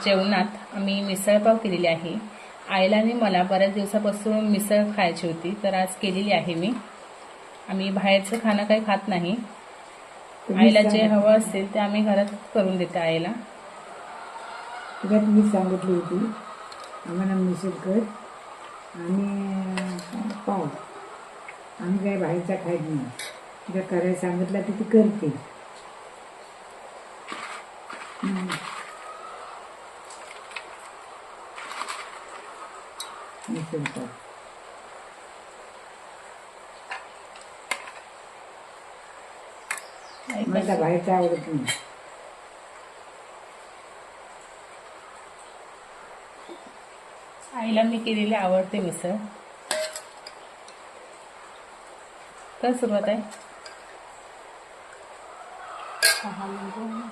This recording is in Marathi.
जेवणात आम्ही मिसळपाव केलेली आहे. आईला आणि मला बऱ्याच दिवसापासून मिसळ खायची होती, तर आज केलेली आहे मी. आम्ही बाहेरचं खाणं काही खात नाही. आईला जे हवं असेल ते आम्ही घरात करून देते आईला. तुला तुम्ही सांगितली होती आम्हाला मिसळ कर आणि पाव. आम्ही काय बाहेरचा खायच नाही. तिला करायला सांगितलं तर ती करते. मिसळ पाव मला बाहेरचा आवडत नाही. आईला मी केलेली आवडते मिसळ. तर सुरुवात आहे. 6 मिनिटं.